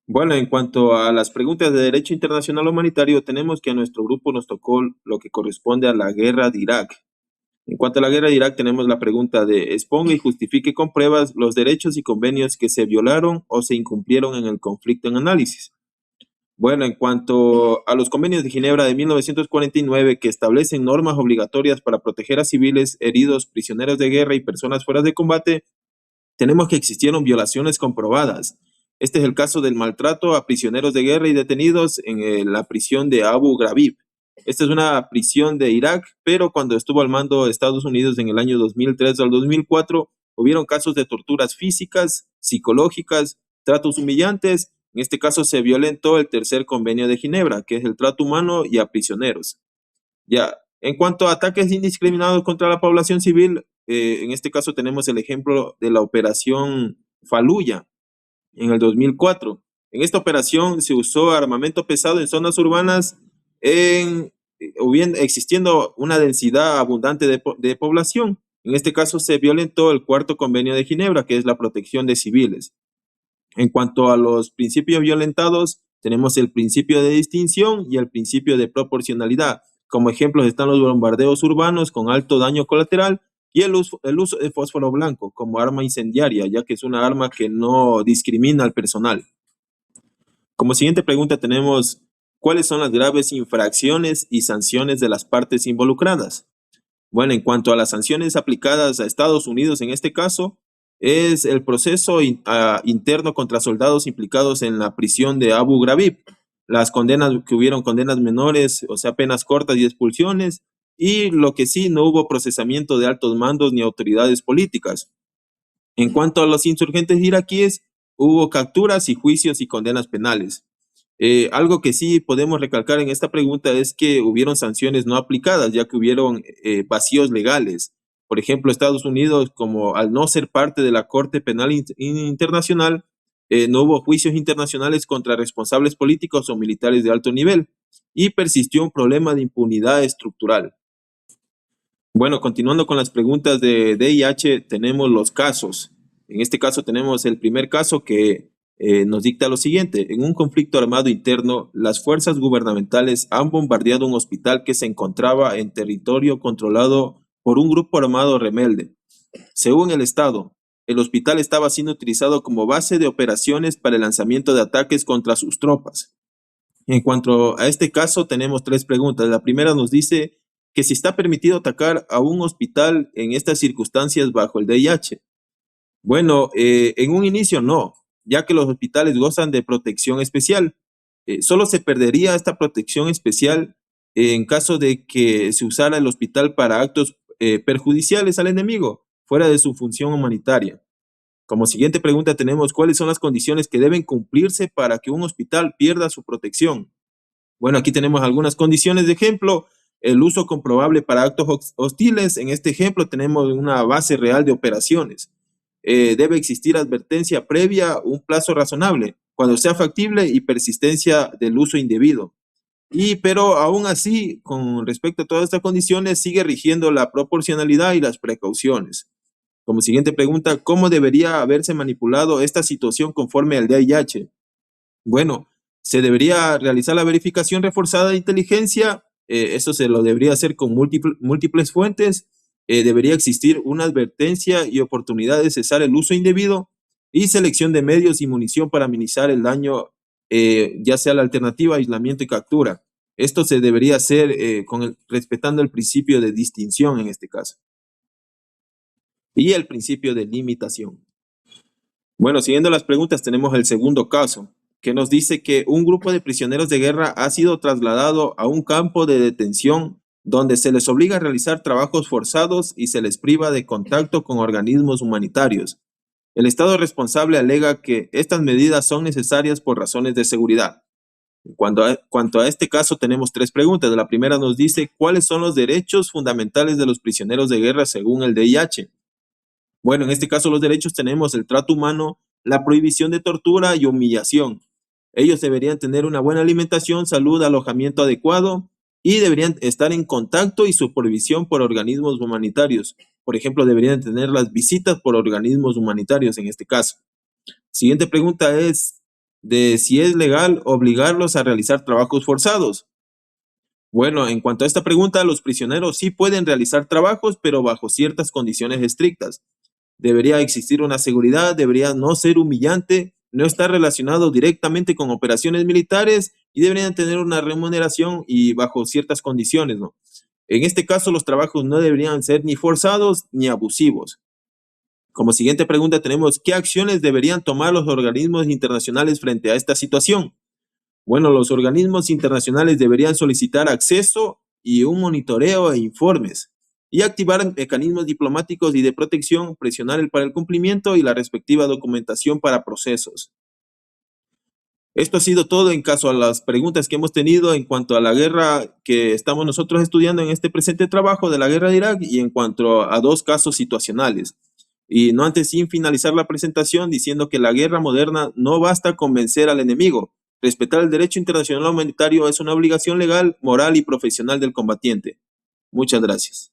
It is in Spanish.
Bueno, en cuanto a las preguntas de derecho internacional humanitario, tenemos que a nuestro grupo nos tocó lo que corresponde a la guerra de Irak. En cuanto a la guerra de Irak, tenemos la pregunta de exponga y justifique con pruebas los derechos y convenios que se violaron o se incumplieron en el conflicto en análisis. Bueno, en cuanto a los convenios de Ginebra de 1949 que establecen normas obligatorias para proteger a civiles, heridos, prisioneros de guerra y personas fuera de combate, tenemos que existieron violaciones comprobadas. Este es el caso del maltrato a prisioneros de guerra y detenidos en la prisión de Abu Ghraib. Esta es una prisión de Irak, pero cuando estuvo al mando de Estados Unidos en el año 2003 al 2004, hubieron casos de torturas físicas, psicológicas, tratos humillantes. En este caso se violentó el tercer convenio de Ginebra, que es el trato humano y a prisioneros. Ya, en cuanto a ataques indiscriminados contra la población civil, en este caso tenemos el ejemplo de la operación Faluya en el 2004. En esta operación se usó armamento pesado en zonas urbanas, o bien existiendo una densidad abundante de población. En este caso se violentó el cuarto convenio de Ginebra, que es la protección de civiles. En cuanto a los principios violentados, tenemos el principio de distinción y el principio de proporcionalidad. Como ejemplos están los bombardeos urbanos con alto daño colateral y el uso de fósforo blanco como arma incendiaria, ya que es una arma que no discrimina al personal. Como siguiente pregunta tenemos, ¿cuáles son las graves infracciones y sanciones de las partes involucradas? Bueno, en cuanto a las sanciones aplicadas a Estados Unidos en este caso, es el proceso interno contra soldados implicados en la prisión de Abu Ghraib. Las condenas que hubieron condenas menores, o sea, penas cortas y expulsiones, y lo que sí, no hubo procesamiento de altos mandos ni autoridades políticas. En cuanto a los insurgentes iraquíes, hubo capturas y juicios y condenas penales. Algo que sí podemos recalcar en esta pregunta es que hubieron sanciones no aplicadas, ya que hubieron vacíos legales. Por ejemplo, Estados Unidos, como al no ser parte de la Corte Penal Internacional, no hubo juicios internacionales contra responsables políticos o militares de alto nivel y persistió un problema de impunidad estructural. Bueno, continuando con las preguntas de DIH, tenemos los casos. En este caso tenemos el primer caso que nos dicta lo siguiente. En un conflicto armado interno, las fuerzas gubernamentales han bombardeado un hospital que se encontraba en territorio controlado por un grupo armado rebelde. Según el Estado, el hospital estaba siendo utilizado como base de operaciones para el lanzamiento de ataques contra sus tropas. En cuanto a este caso, tenemos tres preguntas. La primera nos dice que si está permitido atacar a un hospital en estas circunstancias bajo el DIH. Bueno, en un inicio no, ya que los hospitales gozan de protección especial. Solo se perdería esta protección especial en caso de que se usara el hospital para actos perjudiciales al enemigo, fuera de su función humanitaria. Como siguiente pregunta tenemos, ¿cuáles son las condiciones que deben cumplirse para que un hospital pierda su protección? Bueno, aquí tenemos algunas condiciones de ejemplo. El uso comprobable para actos hostiles. En este ejemplo tenemos una base real de operaciones. Debe existir advertencia previa, un plazo razonable, cuando sea factible y persistencia del uso indebido. Pero aún así, con respecto a todas estas condiciones, sigue rigiendo la proporcionalidad y las precauciones. Como siguiente pregunta, ¿cómo debería haberse manipulado esta situación conforme al DIH? Bueno, se debería realizar la verificación reforzada de inteligencia, eso se lo debería hacer con múltiples fuentes, debería existir una advertencia y oportunidad de cesar el uso indebido y selección de medios y munición para minimizar el daño, ya sea la alternativa, aislamiento y captura. Esto se debería hacer respetando el principio de distinción en este caso y el principio de limitación. Bueno, siguiendo las preguntas, tenemos el segundo caso, que nos dice que un grupo de prisioneros de guerra ha sido trasladado a un campo de detención donde se les obliga a realizar trabajos forzados y se les priva de contacto con organismos humanitarios. El Estado responsable alega que estas medidas son necesarias por razones de seguridad. En cuanto a este caso, tenemos tres preguntas. La primera nos dice, ¿cuáles son los derechos fundamentales de los prisioneros de guerra según el DIH? Bueno, en este caso los derechos tenemos el trato humano, la prohibición de tortura y humillación. Ellos deberían tener una buena alimentación, salud, alojamiento adecuado y deberían estar en contacto y supervisión por organismos humanitarios. Por ejemplo, deberían tener las visitas por organismos humanitarios en este caso. Siguiente pregunta es, de si es legal obligarlos a realizar trabajos forzados. Bueno, en cuanto a esta pregunta, los prisioneros sí pueden realizar trabajos, pero bajo ciertas condiciones estrictas. Debería existir una seguridad, debería no ser humillante, no estar relacionado directamente con operaciones militares y deberían tener una remuneración y bajo ciertas condiciones, ¿no? En este caso, los trabajos no deberían ser ni forzados ni abusivos. Como siguiente pregunta tenemos, ¿qué acciones deberían tomar los organismos internacionales frente a esta situación? Bueno, los organismos internacionales deberían solicitar acceso y un monitoreo e informes y activar mecanismos diplomáticos y de protección, presionar para el cumplimiento y la respectiva documentación para procesos. Esto ha sido todo en caso a las preguntas que hemos tenido en cuanto a la guerra que estamos nosotros estudiando en este presente trabajo de la guerra de Irak y en cuanto a dos casos situacionales. Y no antes sin finalizar la presentación diciendo que la guerra moderna no basta con vencer al enemigo. Respetar el derecho internacional humanitario es una obligación legal, moral y profesional del combatiente. Muchas gracias.